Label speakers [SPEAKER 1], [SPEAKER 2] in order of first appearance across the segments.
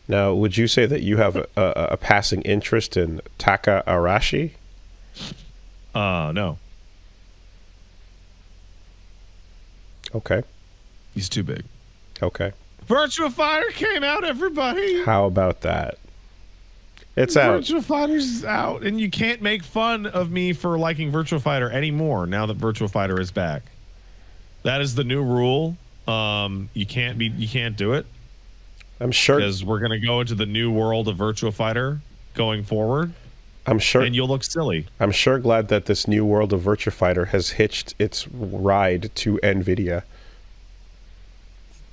[SPEAKER 1] Now, would you say that you have a passing interest in Taka Arashi?
[SPEAKER 2] No.
[SPEAKER 1] Okay.
[SPEAKER 2] He's too big.
[SPEAKER 1] Okay.
[SPEAKER 2] Virtua Fighter came out, everybody.
[SPEAKER 1] How about that? It's out.
[SPEAKER 2] Virtua Fighter's out, and you can't make fun of me for liking Virtua Fighter anymore now that Virtua Fighter is back. That is the new rule. You can't do it.
[SPEAKER 1] I'm sure,
[SPEAKER 2] because we're gonna go into the new world of Virtua Fighter going forward.
[SPEAKER 1] I'm sure,
[SPEAKER 2] and you'll look silly.
[SPEAKER 1] I'm sure glad that this new world of Virtua Fighter has hitched its ride to Nvidia.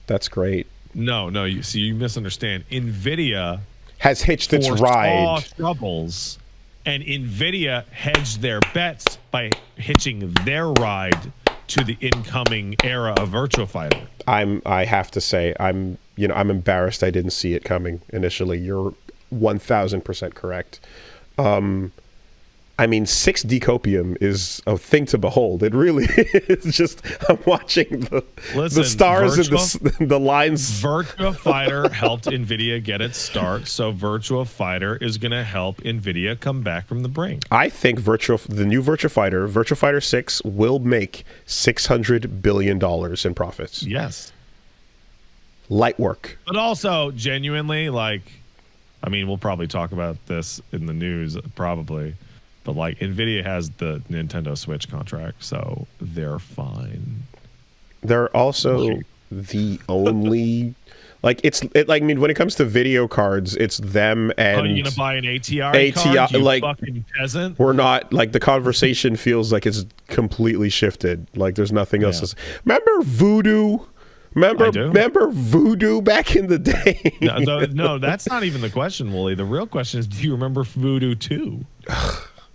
[SPEAKER 1] That's great.
[SPEAKER 2] No, you misunderstand. Nvidia
[SPEAKER 1] has hitched its ride.
[SPEAKER 2] Troubles, and Nvidia hedged their bets by hitching their ride to the incoming era of Virtua Fighter.
[SPEAKER 1] I have to say, I'm embarrassed I didn't see it coming initially. You're 1000% correct. I mean, 6 decopium is a thing to behold. It really is. Just, I'm watching the stars and the lines.
[SPEAKER 2] Virtua Fighter helped Nvidia get its start, so Virtua Fighter is going to help Nvidia come back from the brink.
[SPEAKER 1] I think the new Virtua Fighter 6, will make $600 billion in profits.
[SPEAKER 2] Yes.
[SPEAKER 1] Light work.
[SPEAKER 2] But also, genuinely, we'll probably talk about this in the news, probably. But Nvidia has the Nintendo Switch contract, so they're fine.
[SPEAKER 1] They're also the only when it comes to video cards, it's them and.
[SPEAKER 2] Oh, you're gonna buy an ATI card? You fucking peasant.
[SPEAKER 1] We're not the conversation feels like it's completely shifted. There's nothing else. Remember Voodoo? Remember Voodoo back in the day?
[SPEAKER 2] No, that's not even the question, Woolie. The real question is, do you remember Voodoo 2?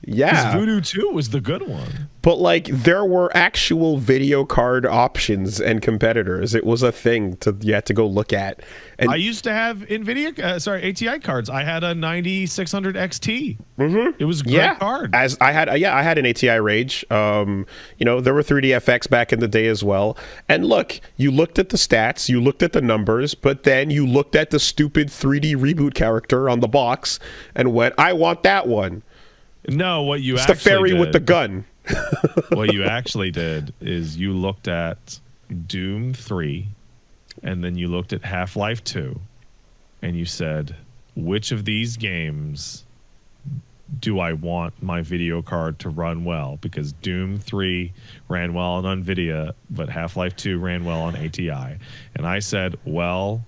[SPEAKER 1] Yeah.
[SPEAKER 2] Voodoo 2 was the good one.
[SPEAKER 1] But there were actual video card options and competitors. It was a thing you had to go look at. And
[SPEAKER 2] I used to have ATI cards. I had a 9600 XT.
[SPEAKER 1] Mm-hmm.
[SPEAKER 2] It was a great card.
[SPEAKER 1] I had an ATI Rage. There were 3DFX back in the day as well. And look, you looked at the stats, you looked at the numbers, but then you looked at the stupid 3D reboot character on the box and went, I want that one.
[SPEAKER 2] No, what you
[SPEAKER 1] it's
[SPEAKER 2] actually
[SPEAKER 1] the fairy
[SPEAKER 2] did,
[SPEAKER 1] with the gun.
[SPEAKER 2] What you actually did is you looked at Doom 3, and then you looked at Half-Life 2, and you said, which of these games do I want my video card to run well? Because Doom 3 ran well on Nvidia, but Half-Life 2 ran well on ATI. And I said, well,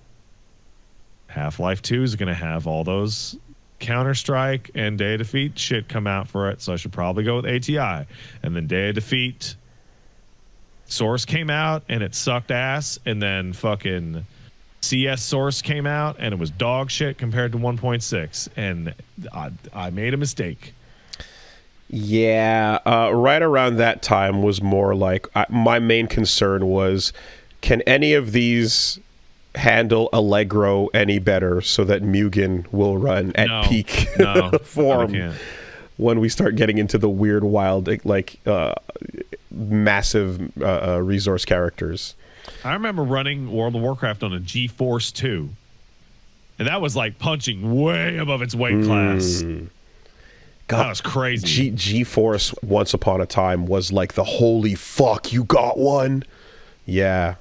[SPEAKER 2] Half-Life 2 is going to have all those Counter-Strike and Day of Defeat shit come out for it, so I should probably go with ATI. And then Day of Defeat Source came out and it sucked ass, and then fucking CS Source came out and it was dog shit compared to 1.6, and I made a mistake.
[SPEAKER 1] Yeah, right around that time was more my main concern was, can any of these handle Allegro any better so that Mugen will run at peak form when we start getting into the weird, wild, massive resource characters.
[SPEAKER 2] I remember running World of Warcraft on a GeForce 2, and that was punching way above its weight class. God, that was crazy.
[SPEAKER 1] GeForce once upon a time was the holy fuck, you got one? Yeah.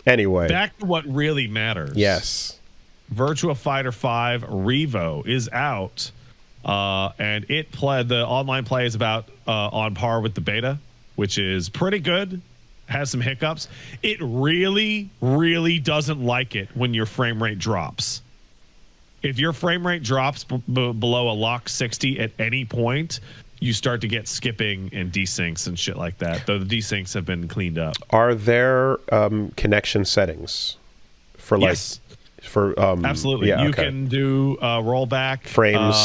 [SPEAKER 1] Anyway,
[SPEAKER 2] back to what really matters.
[SPEAKER 1] Yes,
[SPEAKER 2] Virtua Fighter 5 Revo is out, and the online play is about on par with the beta, which is pretty good. Has some hiccups. It really, really doesn't like it when your frame rate drops. If your frame rate drops below a lock 60 at any point, you start to get skipping and desyncs and shit like that. Though the desyncs have been cleaned up.
[SPEAKER 1] Are there connection settings for
[SPEAKER 2] yes.
[SPEAKER 1] For
[SPEAKER 2] absolutely?
[SPEAKER 1] Yeah,
[SPEAKER 2] you can do rollback
[SPEAKER 1] frames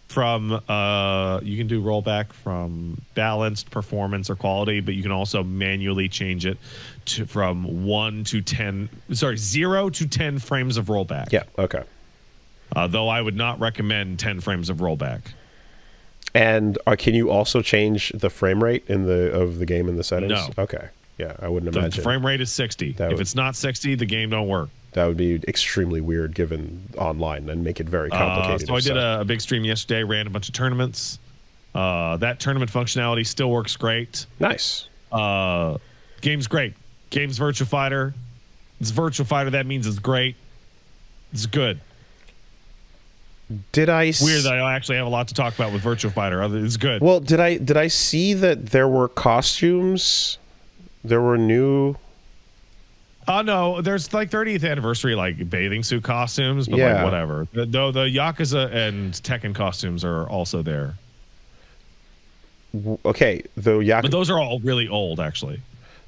[SPEAKER 2] from you can do rollback from balanced performance or quality, but you can also manually change it from 0 to 10 frames of rollback.
[SPEAKER 1] Yeah. Okay.
[SPEAKER 2] Though I would not recommend 10 frames of rollback.
[SPEAKER 1] And can you also change the frame rate of the game in the settings?
[SPEAKER 2] No.
[SPEAKER 1] Okay. I wouldn't
[SPEAKER 2] The
[SPEAKER 1] imagine.
[SPEAKER 2] frame rate is 60. If it's not 60, the game don't work.
[SPEAKER 1] That would be extremely weird given online and make it very complicated.
[SPEAKER 2] So I did a big stream yesterday, ran a bunch of tournaments. That tournament functionality still works great.
[SPEAKER 1] Nice.
[SPEAKER 2] Game's great. Game's Virtua Fighter. It's Virtua Fighter. That means it's great. It's good.
[SPEAKER 1] Weird
[SPEAKER 2] that I actually have a lot to talk about with Virtua Fighter. It's good.
[SPEAKER 1] Well, did I see that there were costumes? There were new.
[SPEAKER 2] Oh no, there's like 30th anniversary like bathing suit costumes, but like whatever. The Yakuza and Tekken costumes are also there.
[SPEAKER 1] Okay,
[SPEAKER 2] but those are all really old, actually.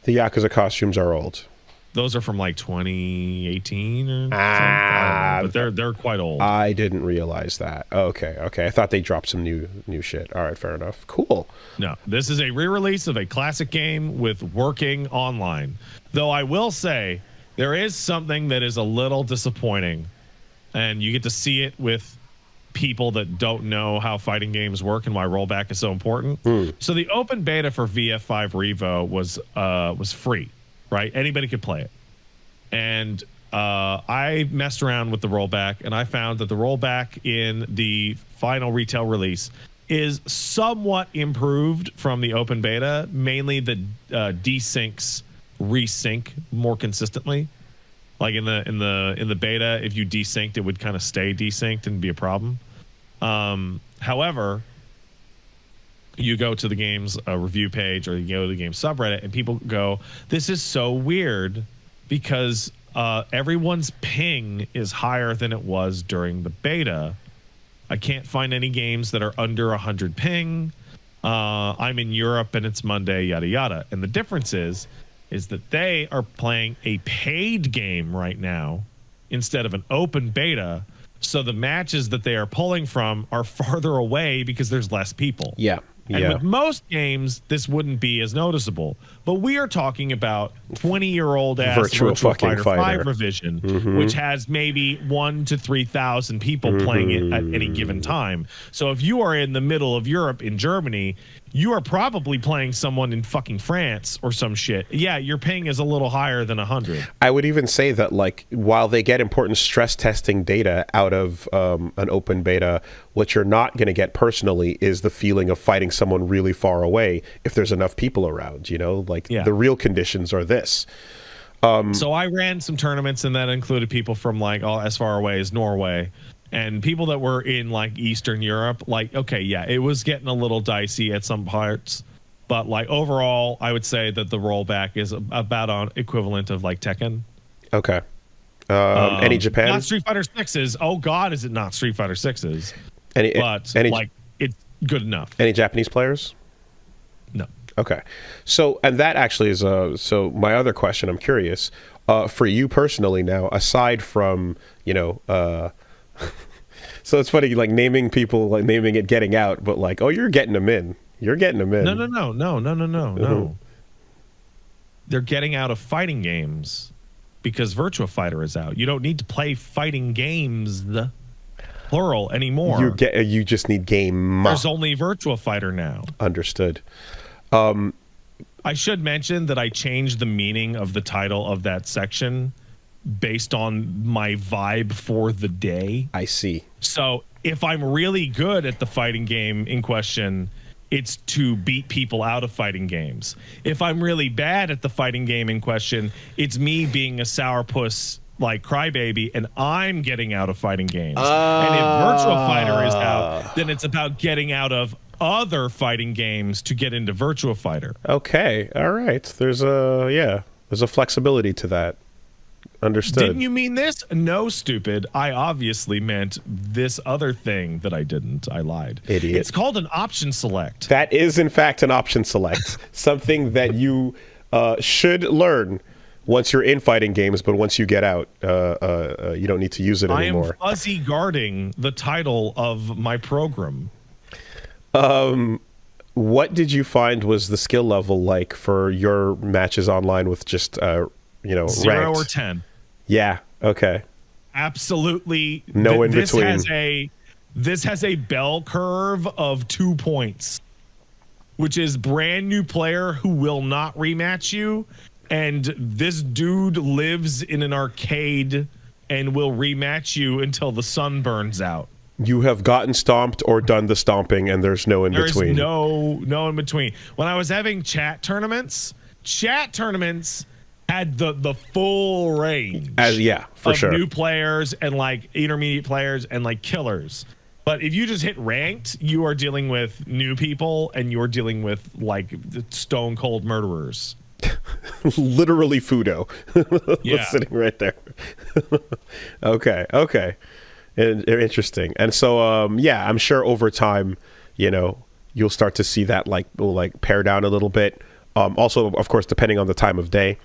[SPEAKER 1] The Yakuza costumes are old.
[SPEAKER 2] Those are from like 2018 or something. But they're quite old.
[SPEAKER 1] I didn't realize that. Okay. I thought they dropped some new shit. All right, fair enough. Cool.
[SPEAKER 2] No, this is a re-release of a classic game with working online. Though I will say there is something that is a little disappointing, and you get to see it with people that don't know how fighting games work and why rollback is so important. So the open beta for VF5 Revo was free. Right? Anybody could play it. And I messed around with the rollback, and I found that the rollback in the final retail release is somewhat improved from the open beta. Mainly the desyncs resync more consistently. Like in the beta, if you desynced, it would kind of stay desynced and be a problem. However, you go to the game's review page or you go to the game subreddit and people go, this is so weird because everyone's ping is higher than it was during the beta. I can't find any games that are under 100 ping. I'm in Europe and it's Monday, yada, yada. And the difference is that they are playing a paid game right now instead of an open beta. So the matches that they are pulling from are farther away because there's less people.
[SPEAKER 1] Yeah.
[SPEAKER 2] And with most games, this wouldn't be as noticeable. But we are talking about 20-year-old ass Virtua Fighter 5 revision, which has maybe 1,000 to 3,000 people playing it at any given time. So if you are in the middle of Europe in Germany, you are probably playing someone in fucking France or some shit. Yeah, your ping is a little higher than 100.
[SPEAKER 1] I would even say that, like, while they get important stress testing data out of an open beta, what you're not going to get personally is the feeling of fighting someone really far away if there's enough people around, you know? Like, the real conditions are this.
[SPEAKER 2] So I ran some tournaments, and that included people from, like, as far away as Norway. And people that were in like Eastern Europe, like, okay, yeah, it was getting a little dicey at some parts. But like overall, I would say that the rollback is about on equivalent of like Tekken.
[SPEAKER 1] Okay. Any Japan?
[SPEAKER 2] Not Street Fighter 6s. Oh, God, is it not Street Fighter 6s? Like, it's good enough.
[SPEAKER 1] Any Japanese players?
[SPEAKER 2] No.
[SPEAKER 1] Okay. So, and that actually is, so my other question, I'm curious, for you personally now, aside from, you know, so it's funny, like naming people, like naming it Getting Out, but like, oh, you're getting them in. You're getting them in.
[SPEAKER 2] No. They're getting out of fighting games because Virtua Fighter is out. You don't need to play fighting games, the plural, anymore.
[SPEAKER 1] You just need game.
[SPEAKER 2] There's only Virtua Fighter now.
[SPEAKER 1] Understood.
[SPEAKER 2] I should mention that I changed the meaning of the title of that section based on my vibe for the day.
[SPEAKER 1] I see.
[SPEAKER 2] So if I'm really good at the fighting game in question, it's to beat people out of fighting games. If I'm really bad at the fighting game in question, it's me being a sourpuss like crybaby and I'm getting out of fighting games. And if Virtua Fighter is out, then it's about getting out of other fighting games to get into Virtua Fighter.
[SPEAKER 1] Okay. All right. There's a flexibility to that. Understood.
[SPEAKER 2] Didn't you mean this? No, stupid. I obviously meant this other thing that I didn't. I lied.
[SPEAKER 1] Idiot.
[SPEAKER 2] It's called an option select.
[SPEAKER 1] That is, in fact, an option select. Something that you should learn once you're in fighting games, but once you get out, you don't need to use it anymore.
[SPEAKER 2] I am fuzzy guarding the title of my program.
[SPEAKER 1] What did you find was the skill level like for your matches online with just, 0 ranked?
[SPEAKER 2] Or 10.
[SPEAKER 1] Yeah. Okay.
[SPEAKER 2] Absolutely.
[SPEAKER 1] No in between.
[SPEAKER 2] This has a bell curve of 2 points. which is brand new player who will not rematch you. And this dude lives in an arcade and will rematch you until the sun burns out.
[SPEAKER 1] You have gotten stomped or done the stomping, and there's no in between.
[SPEAKER 2] There's no in between. When I was having chat tournaments had the full range.
[SPEAKER 1] For sure.
[SPEAKER 2] New players and like intermediate players and like killers. But if you just hit ranked, you are dealing with new people and you're dealing with like stone cold murderers.
[SPEAKER 1] Literally Fudo.
[SPEAKER 2] Yeah.
[SPEAKER 1] Sitting right there. Okay. Interesting. And so I'm sure over time, you'll start to see that will pare down a little bit. Also, of course, depending on the time of day.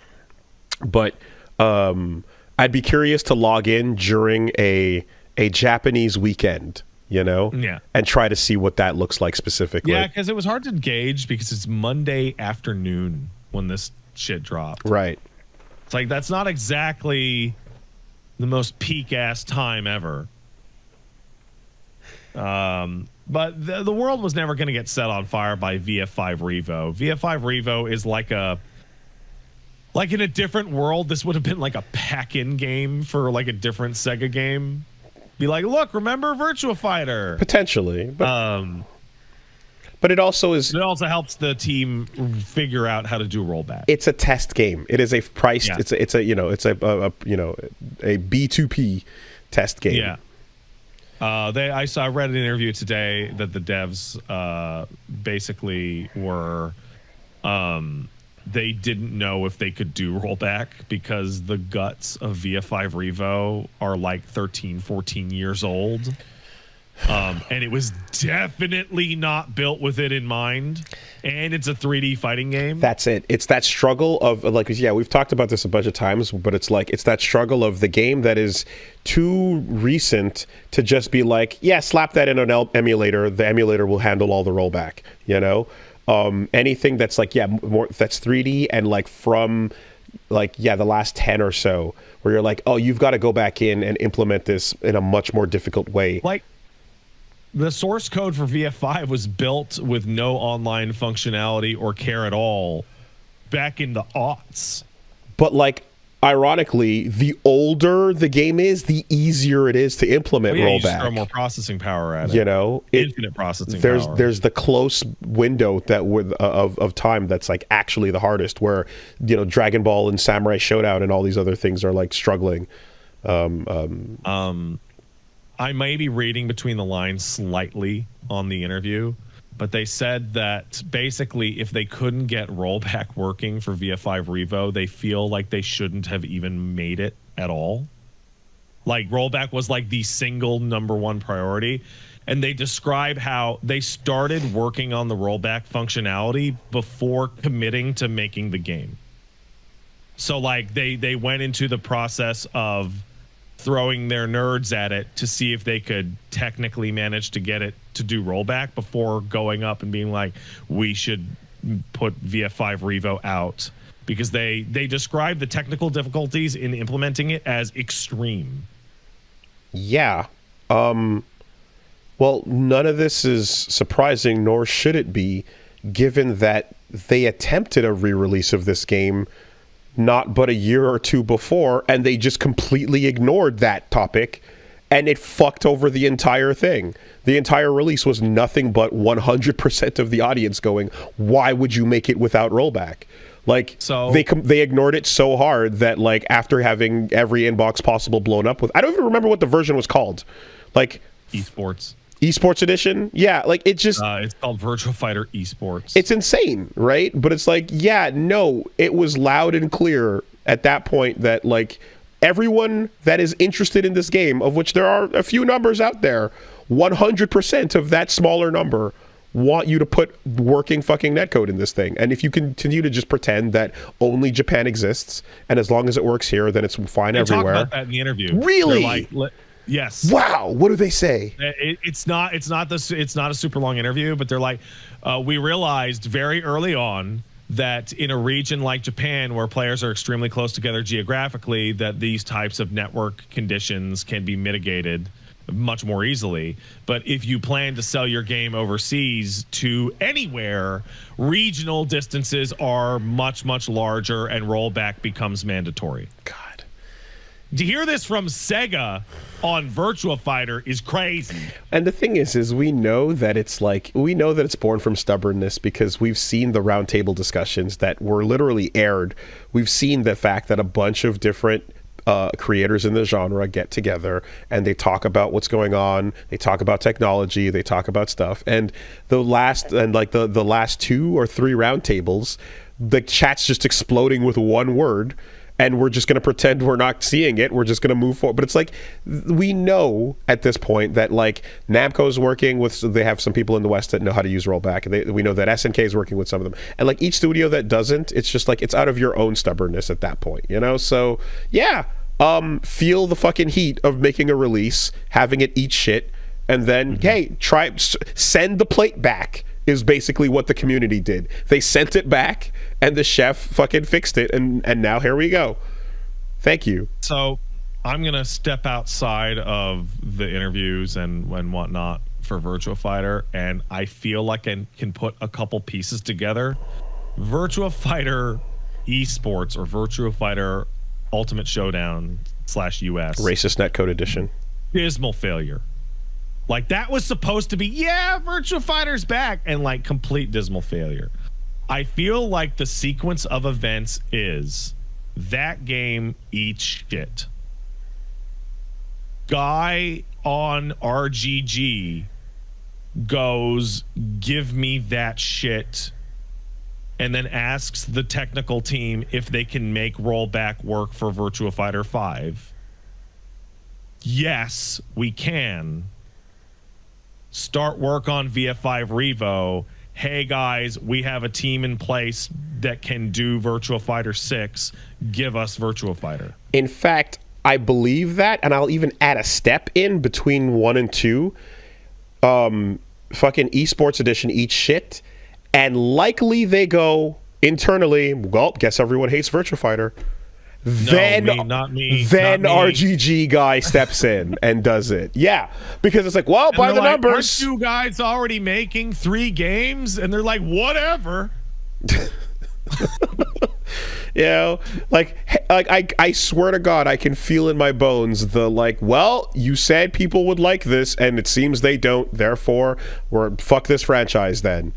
[SPEAKER 1] But I'd be curious to log in during a Japanese weekend, and try to see what that looks like specifically.
[SPEAKER 2] Yeah, because it was hard to gauge because it's Monday afternoon when this shit dropped.
[SPEAKER 1] Right.
[SPEAKER 2] It's like that's not exactly the most peak ass time ever. But the world was never going to get set on fire by VF5 Revo. VF5 Revo is like in a different world, this would have been like a pack-in game for like a different Sega game. Be like, look, remember Virtua Fighter?
[SPEAKER 1] Potentially, but it also is.
[SPEAKER 2] It also helps the team figure out how to do rollback.
[SPEAKER 1] It's a test game. It is a priced. Yeah. It's a B2P test game.
[SPEAKER 2] Yeah. I read an interview today that the devs basically were. They didn't know if they could do rollback because the guts of VF5 Revo are like 13, 14 years old. And it was definitely not built with it in mind. And it's a 3D fighting game.
[SPEAKER 1] That's it. It's that struggle of we've talked about this a bunch of times, but it's that struggle of the game that is too recent to just be like, slap that in an emulator. The emulator will handle all the rollback, anything that's more that's 3D and from the last 10 or so where you're like, oh, you've got to go back in and implement this in a much more difficult way. Like
[SPEAKER 2] the source code for VF5 was built with no online functionality or care at all back in the aughts.
[SPEAKER 1] But ironically, the older the game is, the easier it is to implement rollback. You just
[SPEAKER 2] throw more processing power at it. Infinite processing power.
[SPEAKER 1] There's the close window that of time that's actually the hardest, where Dragon Ball and Samurai Showdown and all these other things are struggling.
[SPEAKER 2] I may be reading between the lines slightly on the interview, but they said that basically if they couldn't get rollback working for VF5 Revo, they feel like they shouldn't have even made it at all. Rollback was the single number one priority. And they describe how they started working on the rollback functionality before committing to making the game. So they went into the process of throwing their nerds at it to see if they could technically manage to get it to do rollback before going up and being like, we should put VF5 Revo out, because they describe the technical difficulties in implementing it as extreme.
[SPEAKER 1] Yeah. Well, none of this is surprising, nor should it be, given that they attempted a re-release of this game not but a year or two before, and they just completely ignored that topic, and it fucked over the entire thing. The entire release was nothing but 100% of the audience going, why would you make it without rollback? They ignored it so hard that after having every inbox possible blown up with, I don't even remember what the version was called. Esports edition? Yeah, it just...
[SPEAKER 2] it's called Virtua Fighter Esports.
[SPEAKER 1] It's insane, right? But it's it was loud and clear at that point that, everyone that is interested in this game, of which there are a few numbers out there, 100% of that smaller number want you to put working fucking netcode in this thing. And if you continue to just pretend that only Japan exists, and as long as it works here, then it's fine everywhere.
[SPEAKER 2] They talk about that in the interview.
[SPEAKER 1] Really?
[SPEAKER 2] Yes.
[SPEAKER 1] Wow. What do they say?
[SPEAKER 2] It's not a super long interview, but they're like, we realized very early on that in a region like Japan, where players are extremely close together geographically, that these types of network conditions can be mitigated much more easily. But if you plan to sell your game overseas to anywhere, regional distances are much, much larger and rollback becomes mandatory.
[SPEAKER 1] God.
[SPEAKER 2] To hear this from Sega on Virtua Fighter is crazy.
[SPEAKER 1] And the thing is we know that it's born from stubbornness because we've seen the roundtable discussions that were literally aired. We've seen the fact that a bunch of different creators in the genre get together and they talk about what's going on. They talk about technology. They talk about stuff. And the last 2 or 3 roundtables, the chat's just exploding with one word. And we're just going to pretend we're not seeing it. We're just going to move forward. But it's like, we know at this point that like Namco's working with, they have some people in the West that know how to use rollback. We know that SNK is working with some of them. And like each studio that doesn't, it's just like, it's out of your own stubbornness at that point, you know? So yeah, feel the fucking heat of making a release, having it eat shit, and then, hey, send the plate back. Is basically what the community did. They sent it back and the chef fucking fixed it, and now here we go. Thank you.
[SPEAKER 2] So I'm gonna step outside of the interviews and whatnot for Virtua Fighter, and I feel like I can put a couple pieces together. Virtua Fighter Esports or Virtua Fighter Ultimate Showdown /US
[SPEAKER 1] Racist Netcode Edition.
[SPEAKER 2] Dismal failure. Like, that was supposed to be, yeah, Virtua Fighter's back, and like complete dismal failure. I feel like the sequence of events is that game eats shit. Guy on RGG goes, give me that shit, and then asks the technical team if they can make rollback work for Virtua Fighter 5. Yes, we can. Start work on VF5 Revo. Hey guys, we have a team in place that can do Virtua Fighter 6. Give us Virtua Fighter.
[SPEAKER 1] In fact, I believe that, and I'll even add a step in between 1 and 2. Fucking Esports Edition eats shit, and likely they go internally, well, guess everyone hates Virtua Fighter. Then RGG guy steps in and does it. Yeah, because it's like, well, by the numbers.
[SPEAKER 2] Aren't you guys already making 3 games? And they're like, whatever.
[SPEAKER 1] You know, like I swear to God, I can feel in my bones the like, well, you said people would like this, and it seems they don't. Therefore, fuck this franchise then.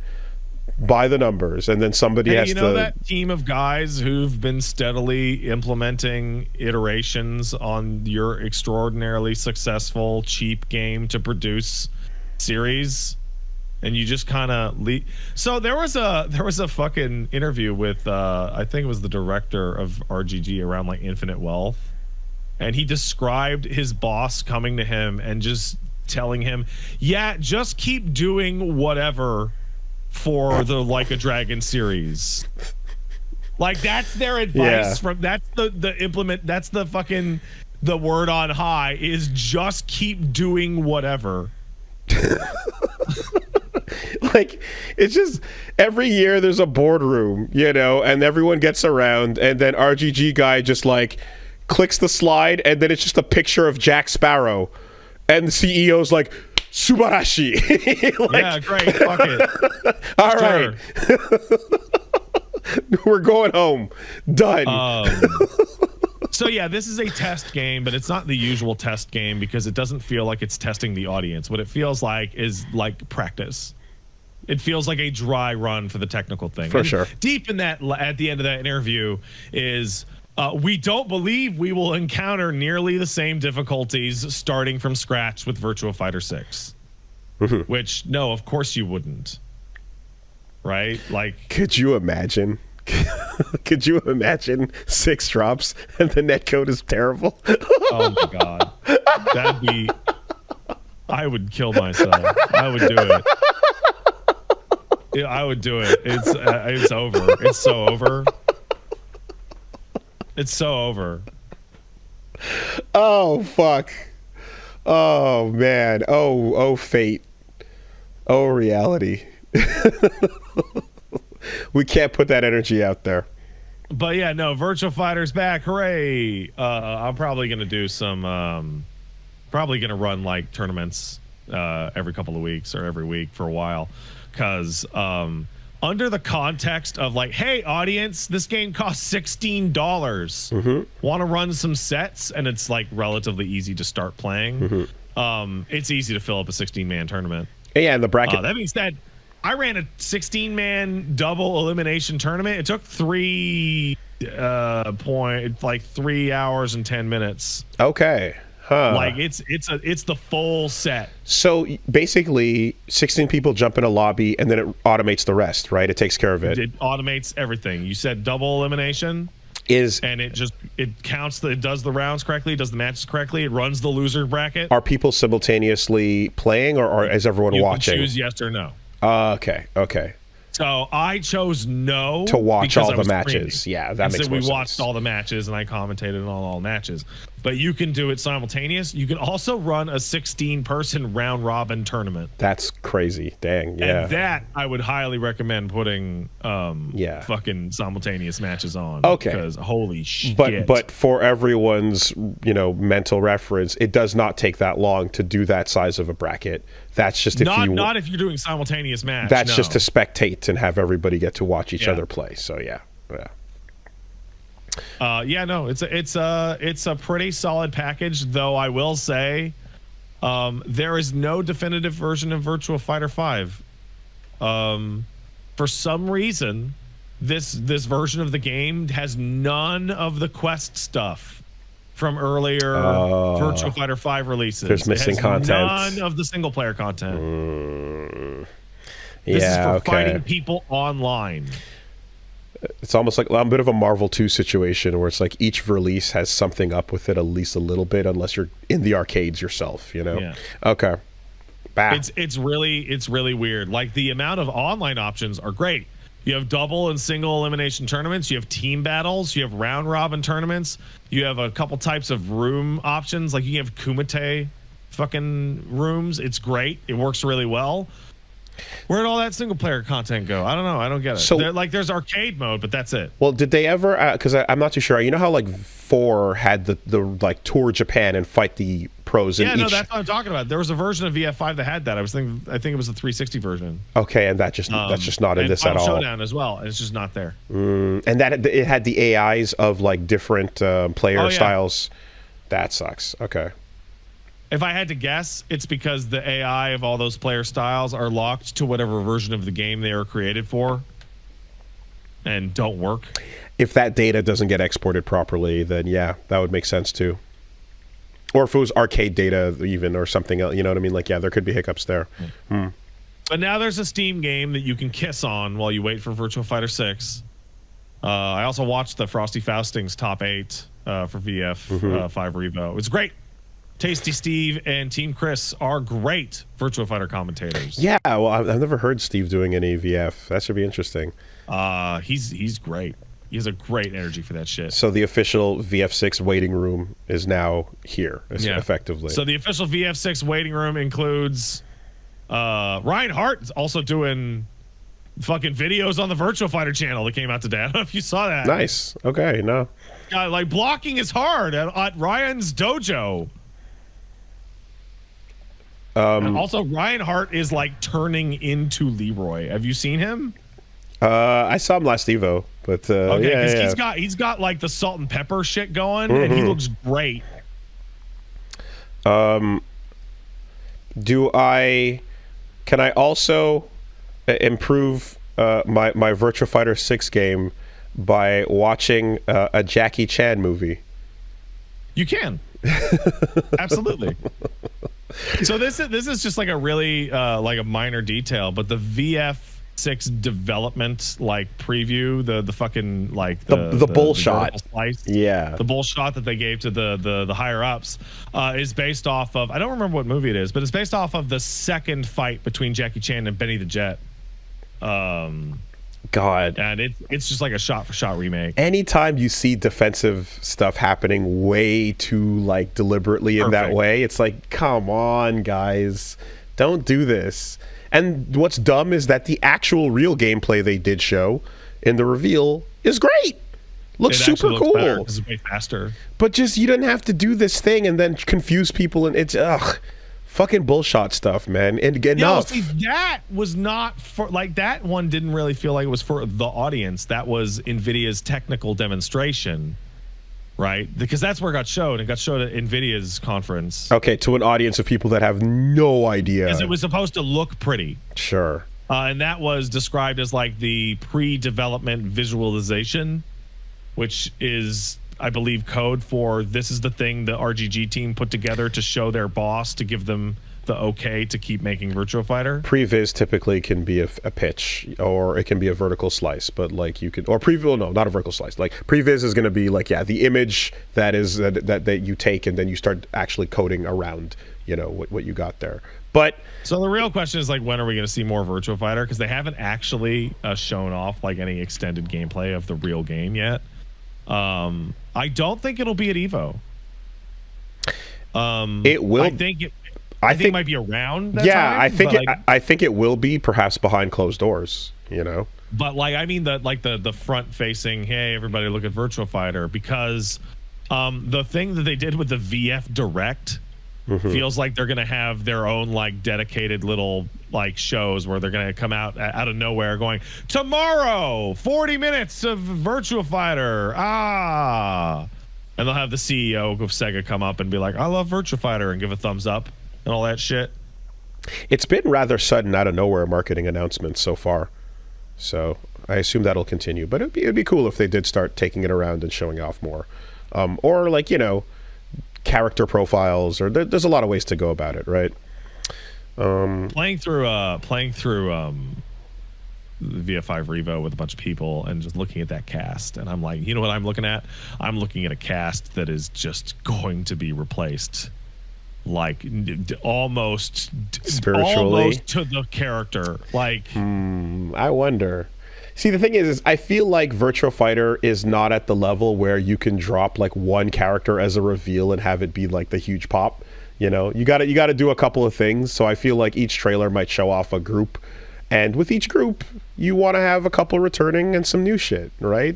[SPEAKER 1] By the numbers, and then somebody has to.
[SPEAKER 2] That team of guys who've been steadily implementing iterations on your extraordinarily successful cheap game to produce series, and you just kind of leave. So there was a fucking interview with I think it was the director of RGG around like Infinite Wealth, and he described his boss coming to him and just telling him, "Yeah, just keep doing whatever." For the Like a Dragon series, like that's their advice. From that's the fucking the word on high is just keep doing whatever.
[SPEAKER 1] Like, it's just every year there's a boardroom, you know, and everyone gets around, and then RGG guy just like clicks the slide, and then it's just a picture of Jack Sparrow, and the CEO's like, Subarashi.
[SPEAKER 2] Like, yeah, great. Fuck it.
[SPEAKER 1] All right. We're going home. Done.
[SPEAKER 2] So yeah, this is a test game, but it's not the usual test game because it doesn't feel like it's testing the audience. What it feels like is like practice. It feels like a dry run for the technical thing.
[SPEAKER 1] For sure.
[SPEAKER 2] Deep in that, at the end of that interview is... we don't believe we will encounter nearly the same difficulties starting from scratch with Virtua Fighter 6. Which, no, of course you wouldn't. Right? Like,
[SPEAKER 1] could you imagine? Could you imagine 6 drops and the netcode is terrible?
[SPEAKER 2] Oh my God. That'd be... I would kill myself. I would do it. I would do it. It's over. It's so over. It's so over.
[SPEAKER 1] Oh, fuck. Oh, man. Oh, fate. Oh, reality. We can't put that energy out there.
[SPEAKER 2] But yeah, no, Virtua Fighter's back. Hooray. I'm probably going to do some probably going to run like tournaments every couple of weeks or every week for a while, because under the context of like, hey, audience, this game costs $16. Want to run some sets? And it's like relatively easy to start playing. It's easy to fill up a 16-man tournament.
[SPEAKER 1] Yeah, and the bracket.
[SPEAKER 2] That being said, I ran a 16-man double elimination tournament. It took 3 hours and 10 minutes.
[SPEAKER 1] Okay. Huh.
[SPEAKER 2] Like it's the full set.
[SPEAKER 1] So basically 16 people jump in a lobby and then it automates the rest, right? It takes care of it.
[SPEAKER 2] It automates everything. You said double elimination and it counts it does the rounds correctly, it does the matches correctly, it runs the loser bracket.
[SPEAKER 1] Are people simultaneously playing or is everyone watching?
[SPEAKER 2] You can choose yes or no.
[SPEAKER 1] Okay.
[SPEAKER 2] So I chose no
[SPEAKER 1] to watch all the
[SPEAKER 2] streaming.
[SPEAKER 1] matches. Yeah, that makes more sense.
[SPEAKER 2] We watched all the matches and I commentated on all matches. But you can do it simultaneous. You can also run a 16-person round robin tournament.
[SPEAKER 1] That's crazy. Dang. Yeah.
[SPEAKER 2] And that I would highly recommend putting fucking simultaneous matches on.
[SPEAKER 1] Okay.
[SPEAKER 2] Because holy shit.
[SPEAKER 1] But for everyone's, mental reference, it does not take that long to do that size of a bracket. That's just
[SPEAKER 2] not if you're doing simultaneous match.
[SPEAKER 1] That's just to spectate and have everybody get to watch each other play. So yeah.
[SPEAKER 2] It's a pretty solid package, though I will say there is no definitive version of Virtua Fighter 5. For some reason, this version of the game has none of the quest stuff from earlier Virtua Fighter 5 releases.
[SPEAKER 1] There's missing content.
[SPEAKER 2] None of the single player content. This is for fighting people online.
[SPEAKER 1] It's almost like a bit of a Marvel 2 situation where it's like each release has something up with it at least a little bit, unless you're in the arcades yourself, Yeah. Okay.
[SPEAKER 2] It's really weird. Like the amount of online options are great. You have double and single elimination tournaments. You have team battles. You have round robin tournaments. You have a couple types of room options. Like you have Kumite fucking rooms. It's great. It works really well. Where'd all that single player content go? I don't know. I don't get it. So, there's arcade mode, but that's it.
[SPEAKER 1] Well, did they ever? Because I'm not too sure. You know how like 4 had the like tour Japan and fight the pros.
[SPEAKER 2] Yeah, that's what I'm talking about. There was a version of VF5 that had that. I think it was the 360 version.
[SPEAKER 1] Okay, and that's just not in this at all.
[SPEAKER 2] Showdown as well. And it's just not there.
[SPEAKER 1] And that it had the AIs of like different player styles. That sucks. Okay.
[SPEAKER 2] If I had to guess, it's because the AI of all those player styles are locked to whatever version of the game they are created for and don't work.
[SPEAKER 1] If that data doesn't get exported properly, then yeah, that would make sense too. Or if it was arcade data even or something else, you know what I mean? Like, yeah, there could be hiccups there.
[SPEAKER 2] But now there's a Steam game that you can kiss on while you wait for Virtua Fighter 6. I also watched the Frosty Fausting's top 8 for VF 5 Revo. It's great. Tasty Steve and Team Chris are great Virtua Fighter commentators.
[SPEAKER 1] Yeah, well, I've never heard Steve doing any VF. That should be interesting.
[SPEAKER 2] He's great. He has a great energy for that shit.
[SPEAKER 1] So the official VF6 waiting room is now here, effectively.
[SPEAKER 2] So the official VF6 waiting room includes Ryan Hart is also doing fucking videos on the Virtua Fighter channel that came out today. I don't know if you saw that.
[SPEAKER 1] Nice. Okay, no.
[SPEAKER 2] Like blocking is hard at Ryan's dojo. And also, Ryan Hart is like turning into Leroy. Have you seen him?
[SPEAKER 1] I saw him last Evo, but
[SPEAKER 2] he's got like the salt and pepper shit going, and he looks great.
[SPEAKER 1] Can I also improve my Virtua Fighter 6 game by watching a Jackie Chan movie?
[SPEAKER 2] You can. Absolutely. So this is just like a really like a minor detail, but the VF6 development like preview, the fucking like
[SPEAKER 1] the bull shot,
[SPEAKER 2] the bull shot that they gave to the higher ups is based off of, I don't remember what movie it is, but it's based off of the second fight between Jackie Chan and Benny the Jet.
[SPEAKER 1] God,
[SPEAKER 2] and it's just like a shot for shot remake.
[SPEAKER 1] Anytime you see defensive stuff happening way too like deliberately in that way, it's like, come on, guys, don't do this. And what's dumb is that the actual real gameplay they did show in the reveal is great. Looks
[SPEAKER 2] It
[SPEAKER 1] super
[SPEAKER 2] actually looks better
[SPEAKER 1] cool.
[SPEAKER 2] 'cause it's way faster.
[SPEAKER 1] But just you didn't have to do this thing and then confuse people, and it's fucking bullshot stuff, man. And
[SPEAKER 2] Yeah, well,
[SPEAKER 1] enough.
[SPEAKER 2] see, that was not for like that one. Didn't really feel like it was for the audience. That was Nvidia's technical demonstration, right? Because that's where it got showed. It got showed at Nvidia's conference
[SPEAKER 1] Okay, to an audience of people that have no idea.
[SPEAKER 2] because it was supposed to look pretty.
[SPEAKER 1] Sure.
[SPEAKER 2] And that was described as like the pre-development visualization, which is, I believe, code for this is the thing the RGG team put together to show their boss to give them the okay to keep making Virtua Fighter.
[SPEAKER 1] Previs typically can be a pitch, or it can be a vertical slice, but like you could, or previs, no, not a vertical slice. Like previs is going to be like, yeah, the image that is that you take and then you start actually coding around, what you got there. But
[SPEAKER 2] so the real question is like, when are we going to see more Virtua Fighter? Because they haven't actually shown off like any extended gameplay of the real game yet. I don't think it'll be at Evo.
[SPEAKER 1] It will.
[SPEAKER 2] I think it might be around. That time,
[SPEAKER 1] I think it will be, perhaps behind closed doors.
[SPEAKER 2] But like, I mean, the front facing, hey, everybody, look at Virtua Fighter, because the thing that they did with the VF Direct. Mm-hmm. Feels like they're gonna have their own like dedicated little like shows where they're gonna come out of nowhere going, tomorrow 40 minutes of Virtua Fighter, and they'll have the CEO of Sega come up and be like, I love Virtua Fighter, and give a thumbs up and all that shit.
[SPEAKER 1] It's been rather sudden, out of nowhere marketing announcements so far, so I assume that'll continue. But it'd be cool if they did start taking it around and showing off more, or like character profiles, or there's a lot of ways to go about it, right?
[SPEAKER 2] Playing through the VF5 Revo with a bunch of people and just looking at that cast, and I'm like, you know what I'm looking at? I'm looking at a cast that is just going to be replaced, like almost
[SPEAKER 1] spiritually
[SPEAKER 2] to the character. Like,
[SPEAKER 1] I wonder. See, the thing is I feel like Virtua Fighter is not at the level where you can drop like one character as a reveal and have it be like the huge pop. You got to do a couple of things. So I feel like each trailer might show off a group, and with each group, you want to have a couple returning and some new shit, right?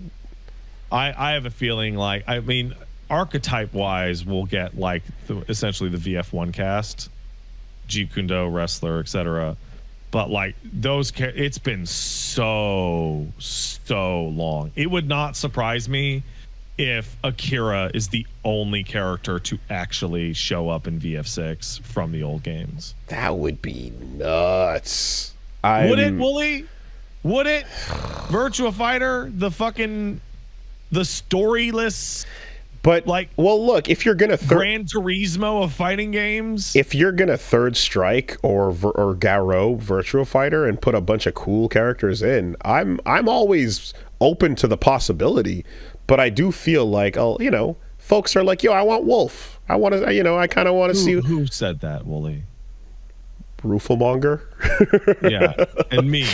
[SPEAKER 2] I have a feeling like, I mean, archetype wise, we'll get like essentially the VF1 cast, Jeet Kune Do, wrestler, etc. But like those, it's been so long. It would not surprise me if Akira is the only character to actually show up in VF6 from the old games.
[SPEAKER 1] That would be nuts.
[SPEAKER 2] Would it, Woolie? Would it? Virtua Fighter, the storyless.
[SPEAKER 1] But like, well, look, if you're gonna
[SPEAKER 2] Gran Turismo of fighting games,
[SPEAKER 1] if you're gonna third strike or Garo Virtua Fighter and put a bunch of cool characters in, I'm always open to the possibility. But I do feel like, folks are like, yo, I want Wolf. I want to, I kind of want to see.
[SPEAKER 2] Who said that, Woolie?
[SPEAKER 1] Rooflemonger.
[SPEAKER 2] Yeah, and me.